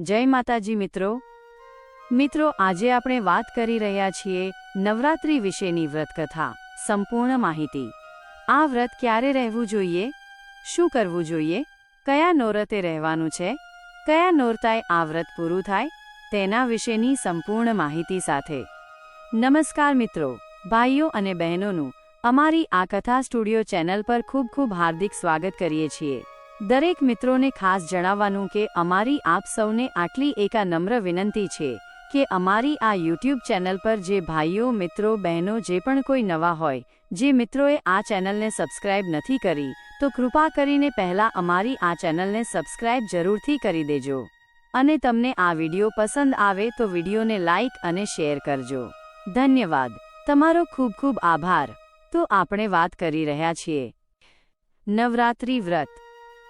જય માતાજી મિત્રો આજે આપણે વાત કરી રહ્યા છીએ નવરાત્રિ વિશેની વ્રતકથા સંપૂર્ણ માહિતી। આ વ્રત ક્યારે રહેવું જોઈએ, શું કરવું જોઈએ, કયા નોરતે રહેવાનું છે, કયા નોરતાએ આ વ્રત પૂરું થાય, તેના વિશેની સંપૂર્ણ માહિતી સાથે। નમસ્કાર મિત્રો, ભાઈઓ અને બહેનોનું અમારી આ કથા સ્ટુડિયો ચેનલ પર ખૂબ હાર્દિક સ્વાગત કરીએ છીએ। દરેક મિત્રોને ખાસ જણાવવાનું કે અમારી આપ સૌને આટલી એક નમ્ર વિનંતી છે કે અમારી આ યુટ્યુબ ચેનલ પર જે ભાઈઓ મિત્રો બહેનો જે પણ કોઈ નવા હોય, જે મિત્રોએ આ ચેનલને સબસ્ક્રાઇબ નથી કરી, તો કૃપા કરીને પહેલા અમારી આ ચેનલને સબસ્ક્રાઇબ જરૂરથી કરી દેજો અને તમને આ વિડીયો પસંદ આવે તો વિડીયોને લાઇક અને શેર કરજો। ધન્યવાદ, તમારો ખૂબ આભાર। તો આપણે વાત કરી રહ્યા છીએ નવરાત્રિ વ્રત।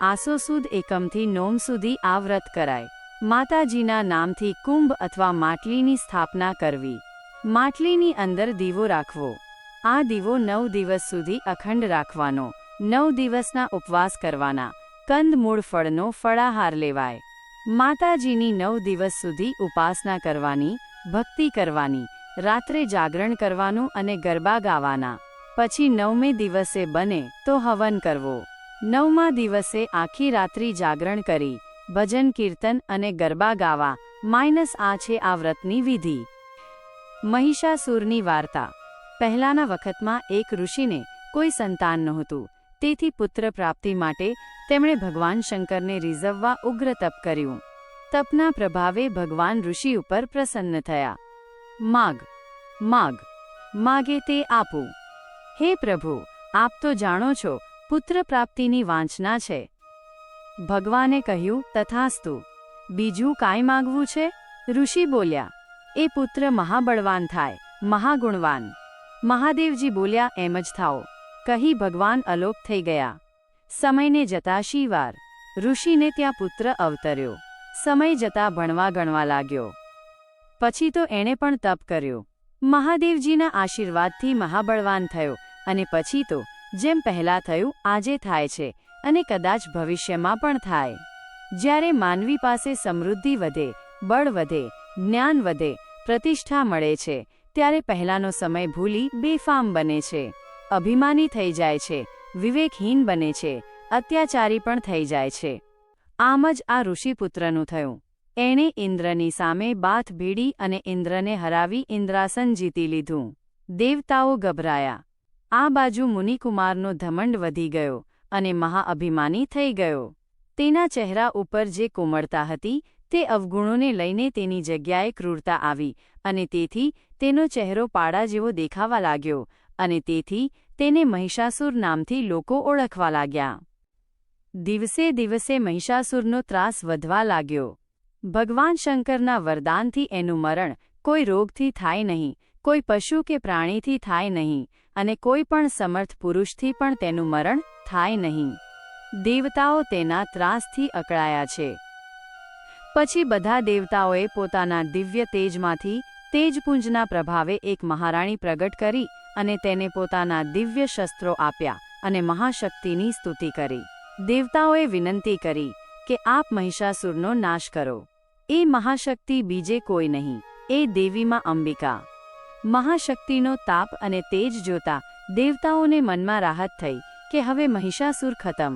આસો સુદ એકમથી નોમ સુધી આ વ્રત કરાય। માતાજીના નામથી કુંભ અથવા માટલીની સ્થાપના કરવી। માટલીની અંદર દીવો રાખવો। આ દીવો 9 દિવસ સુધી અખંડ રાખવાનો। 9 દિવસના ઉપવાસ કરવાના। કંદમૂળ ફળનો ફળાહાર લેવાય। માતાજીની 9 દિવસ સુધી ઉપાસના કરવાની, ભક્તિ કરવાની, રાત્રે જાગરણ કરવાનું અને ગરબા ગાવાના। પછી 9મે દિવસે બને તો હવન કરવો। 9મા દિવસે આખી રાત્રિ જાગરણ કરી ભજન કીર્તન અને ગરબા ગાવા। આ છે આ વ્રતની વિધિ। મહિષાસુરની વાર્તા। પહેલાના વખતમાં એક ઋષિને કોઈ સંતાન નહોતું, તેથી પુત્ર પ્રાપ્તિ માટે તેમણે ભગવાન શંકરને રીઝવવા ઉગ્ર તપ કર્યું। તપના પ્રભાવે ભગવાન ઋષિ ઉપર પ્રસન્ન થયા। માગે તે આપું। હે પ્રભુ, આપ તો જાણો છો પુત્ર પ્રાપ્તિની વાંછના છે। ભગવાને કહ્યું, તથાસ્તુ। બીજું કાંઈ માગવું છે? ઋષિ બોલ્યા, એ પુત્ર મહાબળવાન થાય, મહાગુણવાન। મહાદેવજી બોલ્યા, એમ જ થાઓ, કહી ભગવાન અલોપ થઈ ગયા। સમયને જતા શિવાર ઋષિને ત્યાં પુત્ર અવતર્યો। સમય જતા ભણવા ગણવા લાગ્યો। પછી તો એણે પણ તપ કર્યો। મહાદેવજીના આશીર્વાદથી મહાબળવાન થયો અને પછી તો જેમ પહેલા થયું આજે થાય છે અને કદાચ ભવિષ્યમાં પણ થાય। જ્યારે માનવી પાસે સમૃદ્ધિ વધે, બળ વધે, જ્ઞાન વધે, પ્રતિષ્ઠા મળે છે, ત્યારે પહેલાનો સમય ભૂલી બેફામ બને છે, અભિમાની થઈ જાય છે, વિવેકહીન બને છે, અત્યાચારી પણ થઈ જાય છે। આમ જ આ ઋષિપુત્રનું થયું। એણે ઇન્દ્રની સામે બાથ ભીડી અને ઇન્દ્રને હરાવી ઇન્દ્રાસન જીતી લીધું। દેવતાઓ ગભરાયા। આ બાજુ મુનિકુમારનો ધમંડ વધી ગયો અને મહાઅભિમાની થઈ ગયો। તેના ચહેરા ઉપર જે કોમળતા હતી તે અવગુણોને લઈને તેની જગ્યાએ ક્રૂરતા આવી અને તેથી તેનો ચહેરો પાડા જેવો દેખાવા લાગ્યો અને તેથી તેને મહિષાસુર નામથી લોકો ઓળખવા લાગ્યા। દિવસે દિવસે મહિષાસુરનો ત્રાસ વધવા લાગ્યો। ભગવાન શંકરના વરદાનથી એનું મરણ કોઈ રોગથી થાય નહીં, કોઈ પશુ કે પ્રાણીથી થાય નહીં અને કોઈ પણ સમર્થ પુરુષથી પણ તેનું મરણ થાય નહીં। દેવતાઓ તેના ત્રાસથી અકળાયા છે। પછી બધા દેવતાઓએ પોતાના દિવ્ય તેજમાંથી તેજપુંજના પ્રભાવે એક મહારાણી પ્રગટ કરી અને તેને પોતાના દિવ્ય શસ્ત્રો આપ્યા અને મહાશક્તિની સ્તુતિ કરી। દેવતાઓએ વિનંતી કરી કે આપ મહિષાસુરનો નાશ કરો। એ મહાશક્તિ બીજે કોઈ નહીં, એ દેવીમાં અંબિકા। મહાશક્તિનો તાપ અને તેજ જોતા દેવતાઓને મનમાં રાહત થઈ કે હવે મહિષાસુર ખતમ।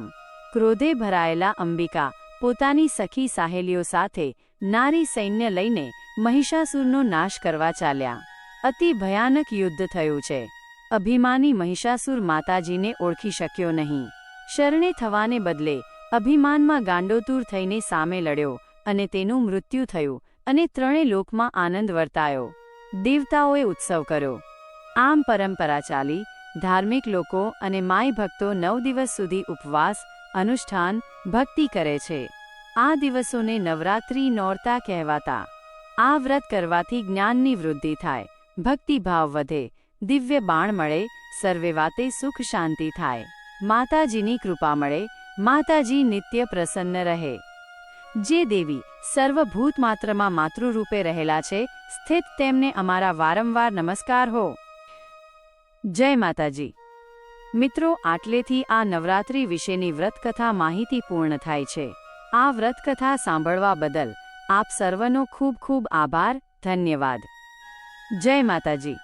ક્રોધે ભરાયેલા અંબિકા પોતાની સખી સાહેલીઓ સાથે નારી સૈન્ય લઈને મહિષાસુરનો નાશ કરવા ચાલ્યા। અતિ ભયાનક યુદ્ધ થયું છે। અભિમાની મહિષાસુર માતાજીને ઓળખી શક્યો નહીં। શરણે થવાને બદલે અભિમાનમાં ગાંડોતૂર થઈને સામે લડ્યો અને તેનું મૃત્યુ થયું અને ત્રણે લોકમાં આનંદ વર્તાયો। દેવતાઓએ ઉત્સવ કર્યો। આમ પરંપરા ચાલી। ધાર્મિક લોકો અને માય ભક્તો 9 દિવસ સુધી ઉપવાસ, અનુષ્ઠાન, ભક્તિ કરે છે। આ દિવસોને નવરાત્રિ નોરતા કહેવાતા। આ વ્રત કરવાથી જ્ઞાનની વૃદ્ધિ થાય, ભક્તિભાવ વધે, દિવ્ય બાણ મળે, સર્વે વાતે સુખ શાંતિ થાય, માતાજીની કૃપા મળે, માતાજી નિત્ય પ્રસન્ન રહે। જે દેવી સર્વભૂત માત્રમાં માતૃરૂપે રહેલા છે, સ્થિત તેમને અમારા વારંવાર નમસ્કાર હો। જય માતાજી। મિત્રો, આટલેથી આ નવરાત્રિ વિશેની વ્રતકથા માહિતી પૂર્ણ થાય છે। આ વ્રતકથા સાંભળવા બદલ આપ સર્વનો ખૂબ ખૂબ આભાર, ધન્યવાદ. જય માતાજી.